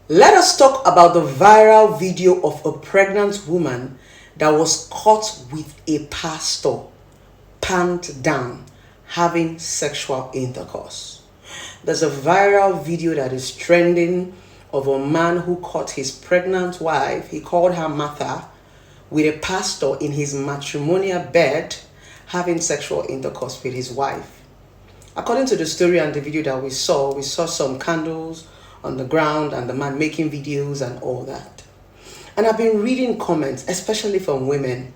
Let us talk about the viral video of a pregnant woman that was caught with a pastor, panned down, having sexual intercourse. There's a viral video that is trending of a man who caught his pregnant wife, he called her Martha, with a pastor in his matrimonial bed having sexual intercourse with his wife. According to the story and the video that we saw some candles on the ground and the man making videos and all that. And I've been reading comments, especially from women.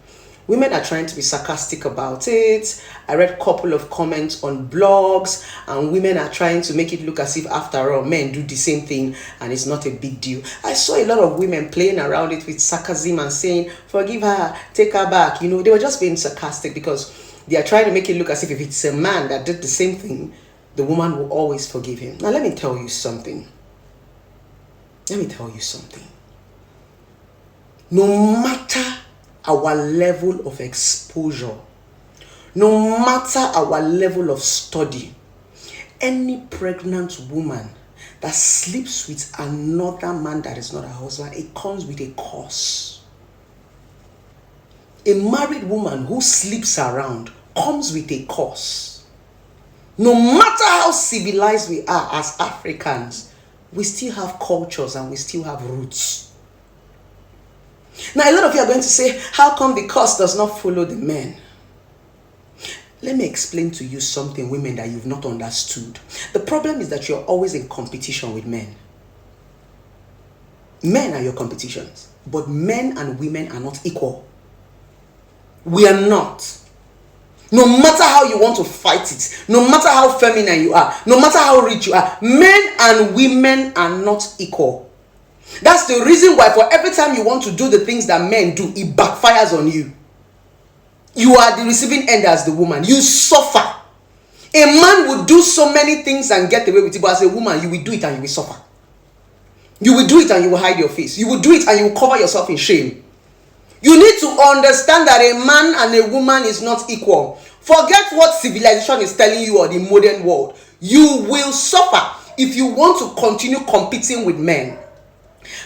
Women are trying to be sarcastic about it. I read a couple of comments on blogs, and women are trying to make it look as if, after all, men do the same thing and it's not a big deal. I saw a lot of women playing around it with sarcasm and saying, forgive her, take her back. You know, they were just being sarcastic because they are trying to make it look as if it's a man that did the same thing, the woman will always forgive him. Now, let me tell you something. No matter our level of exposure, no matter our level of study, any pregnant woman that sleeps with another man that is not her husband, it comes with a curse. A married woman who sleeps around comes with a curse. No matter how civilized we are as Africans, we still have cultures and we still have roots. Now, a lot of you are going to say, how come the curse does not follow the men? Let me explain to you something, women, that you've not understood. The problem is that you're always in competition with men. Men are your competitions, but men and women are not equal. We are not. No matter how you want to fight it, no matter how feminine you are, no matter how rich you are, men and women are not equal. That's the reason why for every time you want to do the things that men do, it backfires on you. You are the receiving end as the woman. You suffer. A man would do so many things and get away with it, but as a woman, you will do it and you will suffer. You will do it and you will hide your face. You will do it and you will cover yourself in shame. You need to understand that a man and a woman is not equal. Forget what civilization is telling you or the modern world. You will suffer if you want to continue competing with men.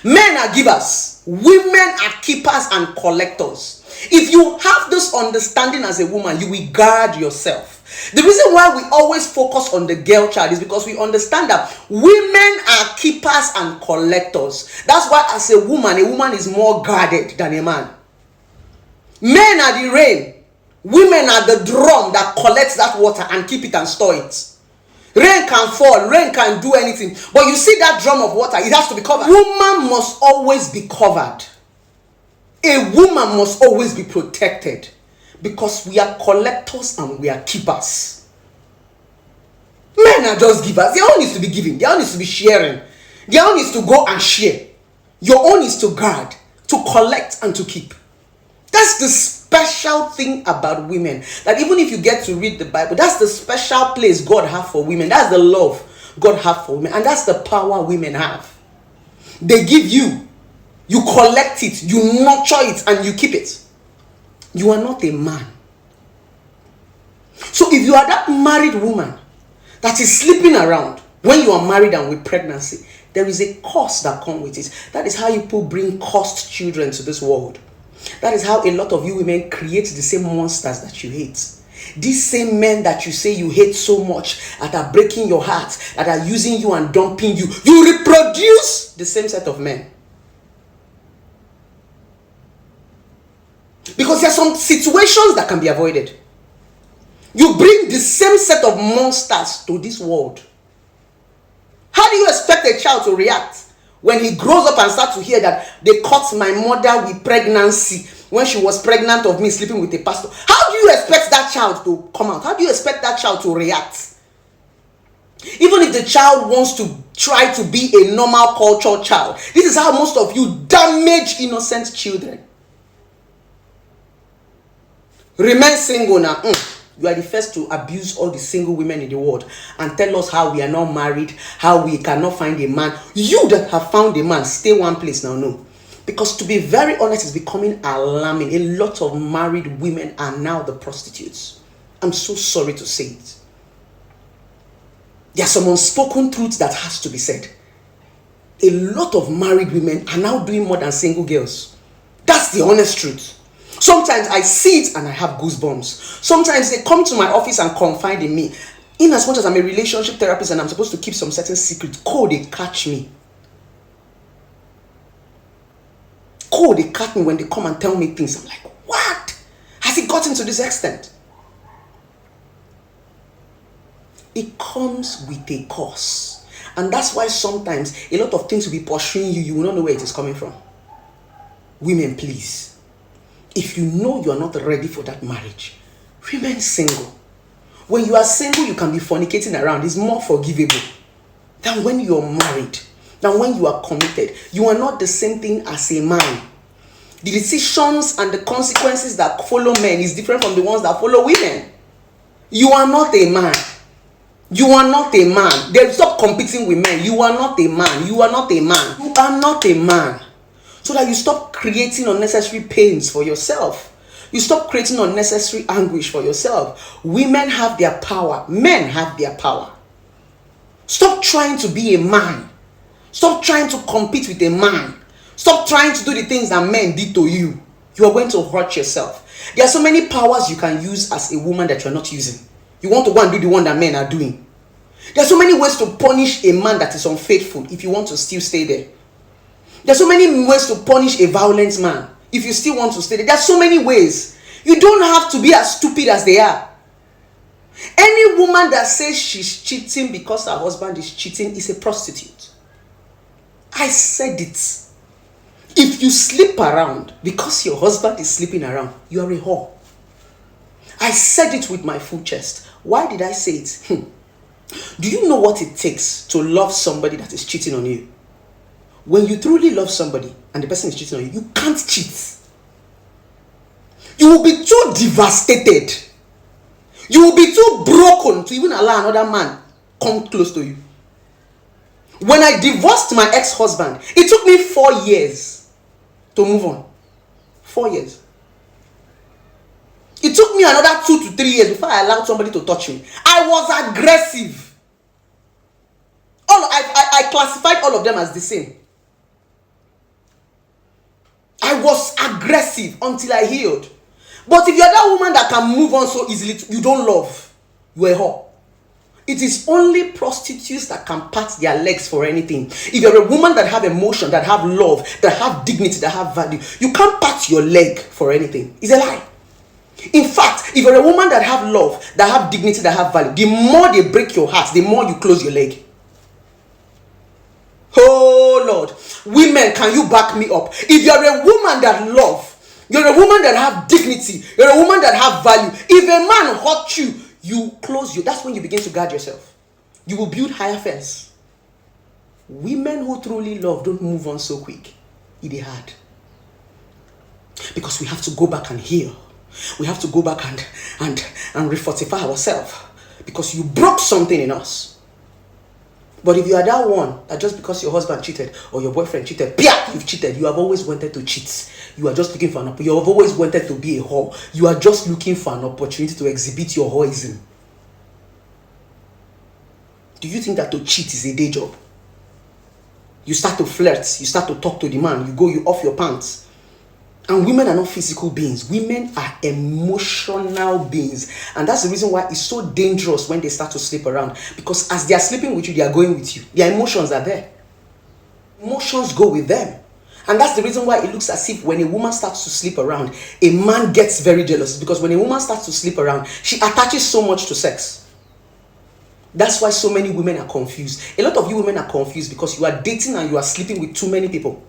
Men are givers. Women are keepers and collectors. If you have this understanding as a woman, you will guard yourself. The reason why we always focus on the girl child is because we understand that women are keepers and collectors. That's why as a woman is more guarded than a man. Men are the rain. Women are the drum that collects that water and keep it and store it. Rain can fall, rain can do anything. But you see that drum of water, it has to be covered. Woman must always be covered. A woman must always be protected. Because we are collectors and we are keepers. Men are just givers. Their own is to be giving. Their own is to be sharing. Their own is to go and share. Your own is to guard, to collect, and to keep. That's the special thing about women. That even if you get to read the Bible, that's the special place God has for women. That's the love God has for women. And that's the power women have. They give you. You collect it. You nurture it. And you keep it. You are not a man. So if you are that married woman that is sleeping around when you are married and with pregnancy, there is a cost that comes with it. That is how you people bring cursed children to this world. That is how a lot of you women create the same monsters that you hate. These same men that you say you hate so much, that are breaking your heart, that are using you and dumping you, you reproduce the same set of men. Because there are some situations that can be avoided. You bring the same set of monsters to this world. How do you expect a child to react when he grows up and starts to hear that they caught my mother with pregnancy when she was pregnant of me sleeping with a pastor? How do you expect that child to come out? How do you expect that child to react? Even if the child wants to try to be a normal cultural child, this is how most of you damage innocent children. Remain single now. You are the first to abuse all the single women in the world and tell us how we are not married, how we cannot find a man. You that have found a man, stay one place now. No. Because to be very honest, it's becoming alarming. A lot of married women are now the prostitutes. I'm so sorry to say it. There are some unspoken truths that has to be said. a lot of married women are now doing more than single girls. That's the honest truth. Sometimes I see it and I have goosebumps. Sometimes they come to my office and confide in me. In as much as I'm a relationship therapist and I'm supposed to keep some certain secrets, they catch me. They catch me when they come and tell me things. I'm like, what? Has it gotten to this extent? It comes with a cost. And that's why sometimes a lot of things will be pursuing you. You will not know where it is coming from. Women, please. If you know you are not ready for that marriage, remain single. When you are single, you can be fornicating around. It's more forgivable than when you are married, than when you are committed. You are not the same thing as a man. The decisions and the consequences that follow men is different from the ones that follow women. You are not a man. You are not a man. They stop competing with men. You are not a man. You are not a man. You are not a man. So that you stop creating unnecessary pains for yourself. You stop creating unnecessary anguish for yourself. Women have their power. Men have their power. Stop trying to be a man. Stop trying to compete with a man. Stop trying to do the things that men did to you. You are going to hurt yourself. There are so many powers you can use as a woman that you are not using. You want to go and do the one that men are doing. There are so many ways to punish a man that is unfaithful if you want to still stay there. There are so many ways to punish a violent man if you still want to stay there. There are so many ways. You don't have to be as stupid as they are. Any woman that says she's cheating because her husband is cheating is a prostitute. I said it. If you sleep around because your husband is sleeping around, you are a whore. I said it with my full chest. Why did I say it? Do you know what it takes to love somebody that is cheating on you? When you truly love somebody and the person is cheating on you, you can't cheat. You will be too devastated. You will be too broken to even allow another man come close to you. When I divorced my ex-husband, it took me 4 years to move on. 4 years. It took me another 2 to 3 years before I allowed somebody to touch me. I was aggressive. I classified all of them as the same. I was aggressive until I healed. But if you're that woman that can move on so easily, you don't love. You're a whore. It is only prostitutes that can pat their legs for anything. If you're a woman that have emotion, that have love, that have dignity, that have value, you can't pat your leg for anything. It's a lie. In fact, if you're a woman that have love, that have dignity, that have value, the more they break your heart, the more you close your leg. Oh Lord, women, can you back me up? If you're a woman that love, you're a woman that have dignity, you're a woman that have value, if a man hurt you, you close you. That's when you begin to guard yourself. You will build higher fence. Women who truly love don't move on so quick. It is hard. Because we have to go back and heal. We have to go back and refortify ourselves. Because you broke something in us. But if you are that one that just because your husband cheated or your boyfriend cheated, you've cheated. You have always wanted to cheat. You are just looking for an opportunity. You have always wanted to be a whore. You are just looking for an opportunity to exhibit your whoreism. Do you think that to cheat is a day job? You start to flirt. You start to talk to the man. You off your pants. And women are not physical beings. Women are emotional beings. And that's the reason why it's so dangerous when they start to sleep around. Because as they are sleeping with you, they are going with you. Their emotions are there. Emotions go with them. And that's the reason why it looks as if when a woman starts to sleep around, a man gets very jealous. Because when a woman starts to sleep around, she attaches so much to sex. That's why so many women are confused. A lot of you women are confused because you are dating and you are sleeping with too many people.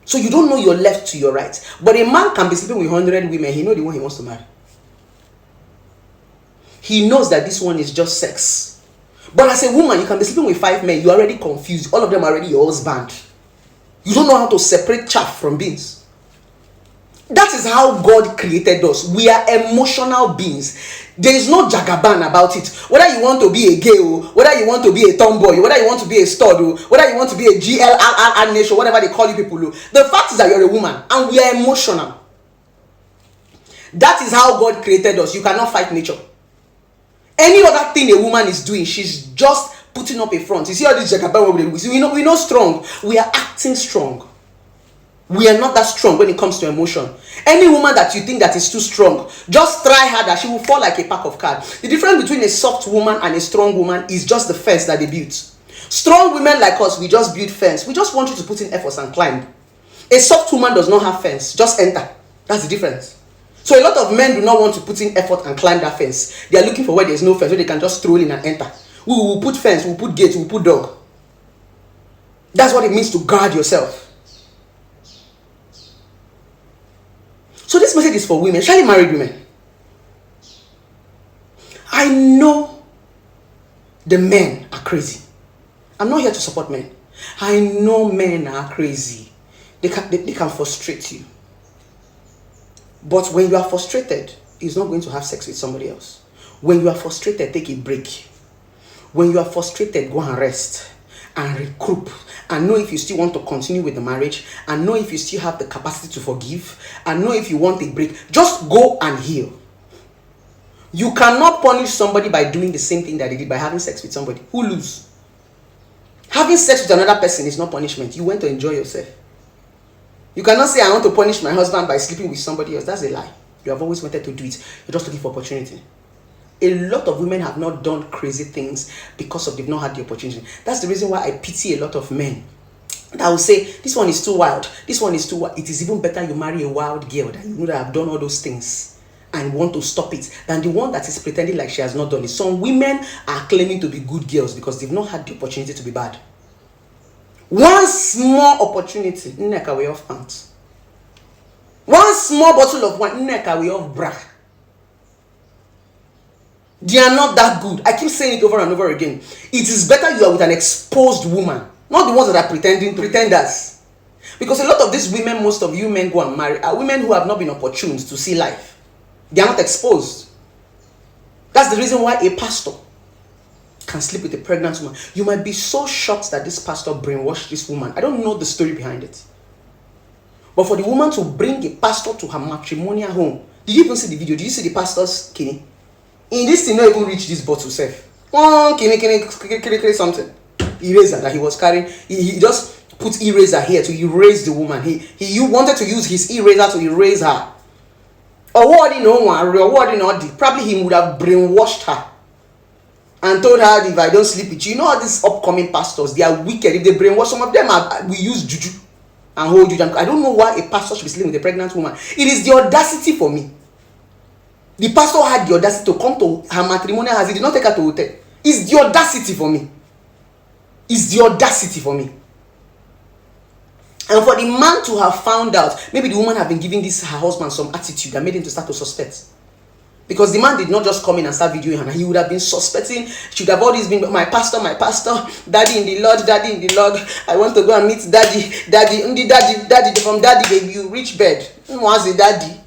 So you don't know your left to your right. But a man can be sleeping with 100 women. He knows the one he wants to marry. He knows that this one is just sex. But as a woman, you can be sleeping with 5 men. You're already confused. All of them are already your husband. You don't know how to separate chaff from beans. That is how God created us. We are emotional beings. There is no jagaban about it. Whether you want to be a gay, whether you want to be a tomboy, whether you want to be a stud, whether you want to be a GLRR nation, whatever they call you people. The fact is that you're a woman and we are emotional. That is how God created us. You cannot fight nature. Any other thing a woman is doing, she's just putting up a front. You see all this jagaban we see, we're not strong. We are acting strong. We are not that strong when it comes to emotion. Any woman that you think that is too strong, just try harder. She will fall like a pack of cards. The difference between a soft woman and a strong woman is just the fence that they built. Strong women like us, we just build fence. We just want you to put in efforts and climb. A soft woman does not have fence. Just enter. That's the difference. So a lot of men do not want to put in effort and climb that fence. They are looking for where there's no fence, so they can just stroll in and enter. We will put fence, we'll put gate, we'll put dog. That's what it means to guard yourself. So this message is for women, especially married women. I know the men are crazy. I'm not here to support men. I know men are crazy. They can frustrate you. But when you are frustrated, it's not going to have sex with somebody else. When you are frustrated, take a break. When you are frustrated, go and rest and regroup and know if you still want to continue with the marriage, and know if you still have the capacity to forgive, and know if you want a break. Just go and heal. You cannot punish somebody by doing the same thing that they did by having sex with somebody. Who lose? Having sex with another person is not punishment. You went to enjoy yourself. You cannot say, I want to punish my husband by sleeping with somebody else. That's a lie. You have always wanted to do it. You're just looking for opportunity. A lot of women have not done crazy things because they've not had the opportunity. That's the reason why I pity a lot of men that will say, this one is too wild, this one is too wild. It is even better you marry a wild girl that you know that have done all those things and want to stop it than the one that is pretending like she has not done it. Some women are claiming to be good girls because they've not had the opportunity to be bad. One small opportunity, neck away off pants. One small bottle of wine, neck away off bra. They are not that good. I keep saying it over and over again. It is better you are with an exposed woman, not the ones that are pretenders. Because a lot of these women, most of you men go and marry, are women who have not been opportune to see life. They are not exposed. That's the reason why a pastor can sleep with a pregnant woman. You might be so shocked that this pastor brainwashed this woman. I don't know the story behind it. But for the woman to bring a pastor to her matrimonial home, did you even see the video? Did you see the pastor's kidney? In this thing, not even reach this bottle safe. Something. Eraser that he was carrying. He just put eraser here to erase the woman. He wanted to use his eraser to erase her. Probably he would have brainwashed her and told her, if I don't sleep with you, you know all these upcoming pastors, they are wicked. If they brainwash, some of them we use juju and hold you down. I don't know why a pastor should be sleeping with a pregnant woman. It is the audacity for me. The pastor had the audacity to come to her matrimonial house. He did not take her to hotel. It's the audacity for me. It's the audacity for me. And for the man to have found out, maybe the woman had been giving her husband some attitude that made him to start to suspect. Because the man did not just come in and start videoing her. He would have been suspecting. Should have always been, my pastor, daddy in the Lord, I want to go and meet daddy, from daddy, baby, you reach bed. What's the daddy?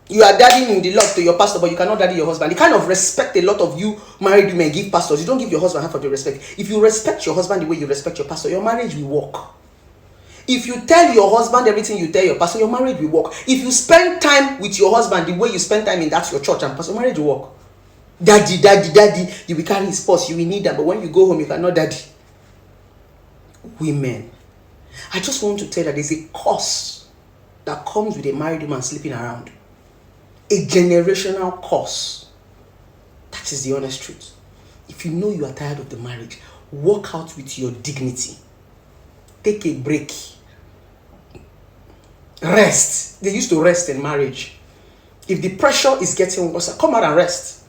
You are daddying in the Lord to your pastor, but you cannot daddy your husband. The kind of respect a lot of you married women give pastors, you don't give your husband half of the respect. If you respect your husband the way you respect your pastor, your marriage will work. If you tell your husband everything you tell your pastor, your marriage will work. If you spend time with your husband the way you spend time in that your church and pastor, your marriage will work. Daddy, you will carry his purse, you will need that, but when you go home, you cannot daddy. Women, I just want to tell that there's a curse that comes with a married woman sleeping around. A generational curse. That is the honest truth. If you know you are tired of the marriage, walk out with your dignity. Take a break. Rest. They used to rest in marriage. If the pressure is getting worse, come out and rest.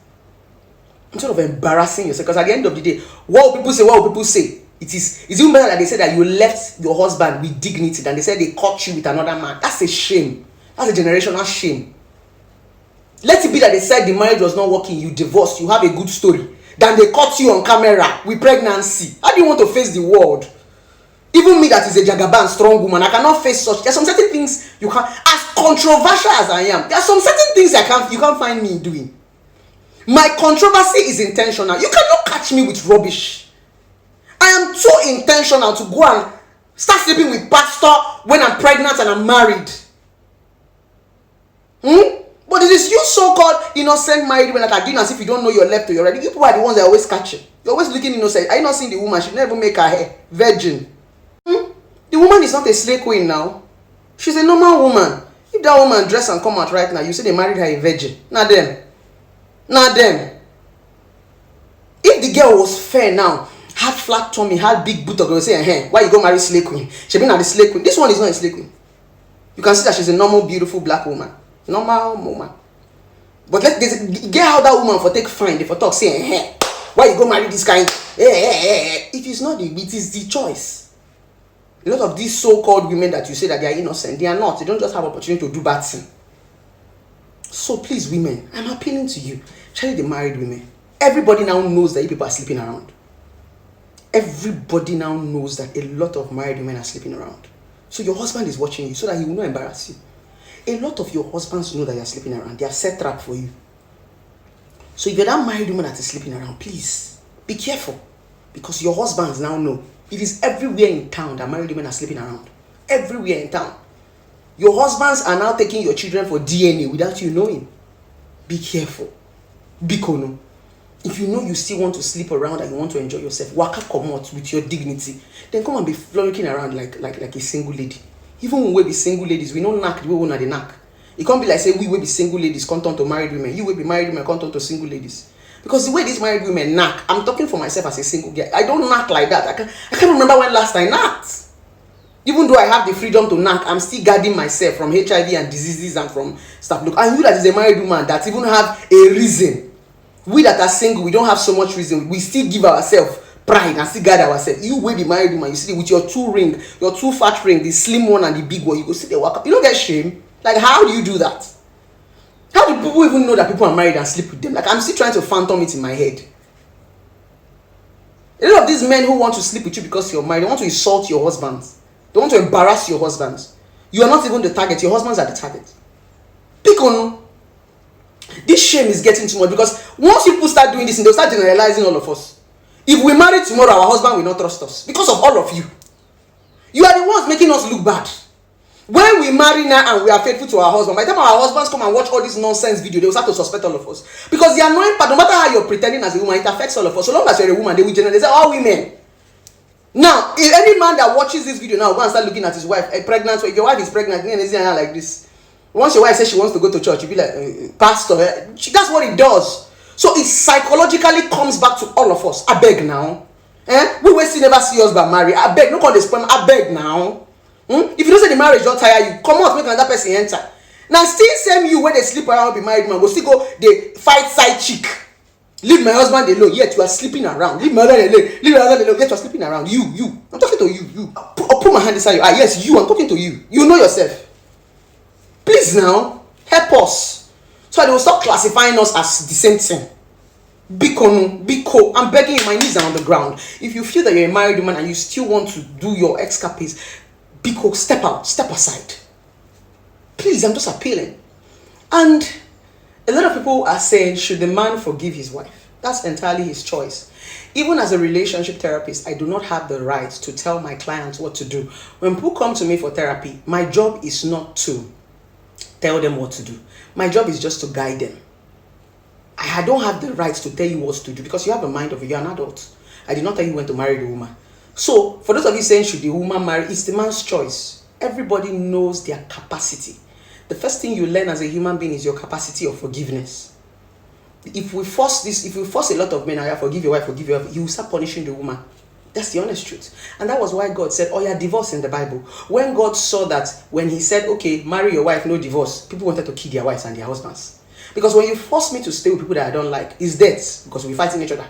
Instead of embarrassing yourself. Because at the end of the day, what will people say? It's even better that they say that you left your husband with dignity than they said they caught you with another man. That's a shame. That's a generational shame. Let it be that they said the marriage was not working, you divorced, you have a good story. Then they caught you on camera with pregnancy. How do you want to face the world? Even me that is a jagaban, strong woman, I cannot face such. There are some certain things you can't, as controversial as I am, there are some certain things you can't find me doing. My controversy is intentional. You cannot catch me with rubbish. I am so intentional to go and start sleeping with pastor when I'm pregnant and I'm married. But it is you so-called innocent married women that are doing as if you don't know your left or your right. You people are the ones that always catch it. You're always looking innocent. Are you not seeing the woman? She never make her hair virgin. The woman is not a slave queen now. She's a normal woman. If that woman dress and come out right now, you say they married her a virgin. Not them. Not them. If the girl was fair now, had flat tummy, had big boot, they say, hey, why you go marry slave queen? She been at the slave queen. This one is not a slave queen. You can see that she's a normal, beautiful black woman. Normal woman. But get how that woman for take fine, they for talk, say, hey, why you go marry this kind? It is not it is the choice. A lot of these so-called women that you say that they are innocent, they are not. They don't just have opportunity to do bad thing. So please, women, I'm appealing to you. Especially the married women. Everybody now knows that you people are sleeping around. Everybody now knows that a lot of married women are sleeping around. So your husband is watching you so that he will not embarrass you. A lot of your husbands know that you're sleeping around. They have set trap for you. So if you're that married woman that is sleeping around, please be careful. Because your husbands now know. It is everywhere in town that married women are sleeping around. Everywhere in town. Your husbands are now taking your children for DNA without you knowing. Be careful. Be kono. If you know you still want to sleep around and you want to enjoy yourself, waka come out with your dignity. Then come and be frolicking around like a single lady. Even when we be single ladies, we don't knack the way we know the knack. It can't be like say we will be single ladies come turn to married women. You will be married women come turn to single ladies. Because the way these married women knack, I'm talking for myself as a single girl. I don't knack like that. I can't remember when last I knacked. Even though I have the freedom to knack, I'm still guarding myself from HIV and diseases and from stuff. Look, and you that is a married woman that even have a reason. We that are single, we don't have so much reason. We still give ourselves pride and still guard ourselves. You will be married woman, you see with your your two fat ring, the slim one and the big one, you go sit there walk up. You don't get shame. Like, how do you do that? How do people even know that people are married and sleep with them? Like, I'm still trying to phantom it in my head. A lot of these men who want to sleep with you because you're married, they want to insult your husbands. They want to embarrass your husbands. You are not even the target. Your husbands are the target. Pick on. This shame is getting too much because once people start doing this, they'll start generalizing all of us. If we marry tomorrow, our husband will not trust us because of all of you. You are the ones making us look bad. When we marry now and we are faithful to our husband, by the time our husbands come and watch all this nonsense video, they will start to suspect all of us. Because the annoying part, no matter how you're pretending as a woman, it affects all of us. So long as you're a woman, they will generalize all women. Now, if any man that watches this video now will go and start looking at his wife, pregnant, so if your wife is pregnant, and like this. Once your wife says she wants to go to church, you'll be like, Pastor, that's what it does. So it psychologically comes back to all of us. I beg now. We will still never see us but marry. I beg, no call this point. I beg now. If you don't say the marriage don't tire you, come out, make another person enter. Now still same you when they sleep around be married man, go still go, they fight side chick. Leave my husband alone, yet you are sleeping around. Leave my husband alone, leave my husband alone, yet you are sleeping around. You. I'm talking to you. I'll put my hand inside you. Yes, you, I'm talking to you. You know yourself. Please now, help us. So they will stop classifying us as the same thing. Biko, I'm begging you, my knees are on the ground. If you feel that you're a married woman and you still want to do your escapades, Biko, step out, step aside. Please, I'm just appealing. And a lot of people are saying, should the man forgive his wife? That's entirely his choice. Even as a relationship therapist, I do not have the right to tell my clients what to do. When people come to me for therapy, my job is not to tell them what to do. My job is just to guide them. I don't have the right to tell you what to do because you have a mind of it. You're an adult. I did not tell you when to marry the woman. So, for those of you saying, should the woman marry? It's the man's choice. Everybody knows their capacity. The first thing you learn as a human being is your capacity of forgiveness. If we force a lot of men, forgive your wife, you will start punishing the woman. That's the honest truth. And that was why God said, divorce in the Bible. When God saw that, when he said, okay, marry your wife, no divorce, people wanted to kill their wives and their husbands. Because when you force me to stay with people that I don't like, it's death, because we're fighting each other.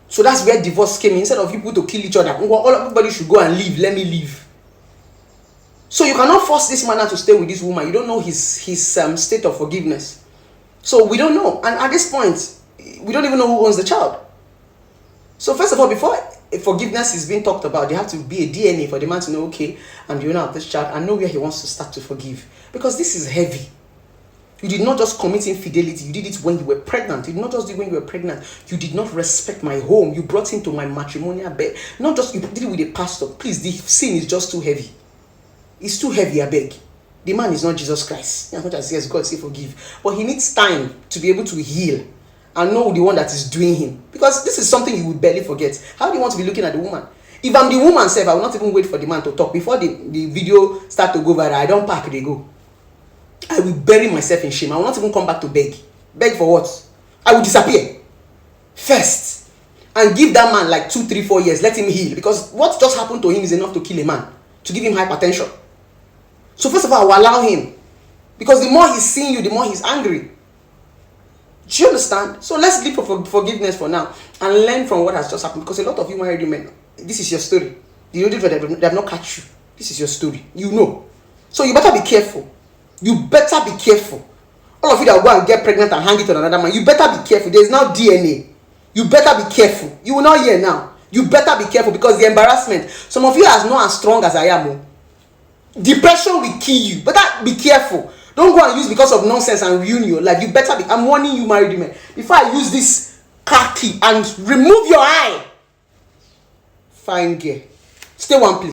So that's where divorce came in. Instead of people to kill each other, everybody should go and leave, let me leave. So you cannot force this man to stay with this woman. You don't know his state of forgiveness. So we don't know. And at this point, we don't even know who owns the child. So first of all, before forgiveness is being talked about, there have to be a DNA for the man to know, okay, I'm the owner of this child and know where he wants to start to forgive. Because this is heavy. You did not just commit infidelity. You did it when you were pregnant. You did not just do it when you were pregnant. You did not respect my home. You brought him to my matrimonial bed. Not just you did it with a pastor. Please, the sin is just too heavy. It's too heavy, I beg. The man is not Jesus Christ. As much as yes, God say forgive. But he needs time to be able to heal and know the one that is doing him. Because this is something you will barely forget. How do you want to be looking at the woman? If I'm the woman self, I will not even wait for the man to talk. Before the video start to go viral, I don't pack, they go. I will bury myself in shame. I will not even come back to beg. Beg for what? I will disappear first and give that man like 2, 3, 4 years. Let him heal, because what just happened to him is enough to kill a man, to give him hypertension. So first of all, I will allow him, because the more he's seeing you, the more he's angry. Do you understand? So let's live for forgiveness for now and learn from what has just happened, because a lot of you married men, this is your story. You know they have not catch you. This is your story. You know. So you better be careful. You better be careful. All of you that will go and get pregnant and hang it on another man, you better be careful. There is now DNA. You better be careful. You will not hear now. You better be careful, because the embarrassment. Some of you are not as strong as I am. Depression will kill you. Better be careful. Don't go and use because of nonsense and ruin your life. You better be. I'm warning you, married men. Before I use this car key and remove your eye. Fine girl. Stay one place.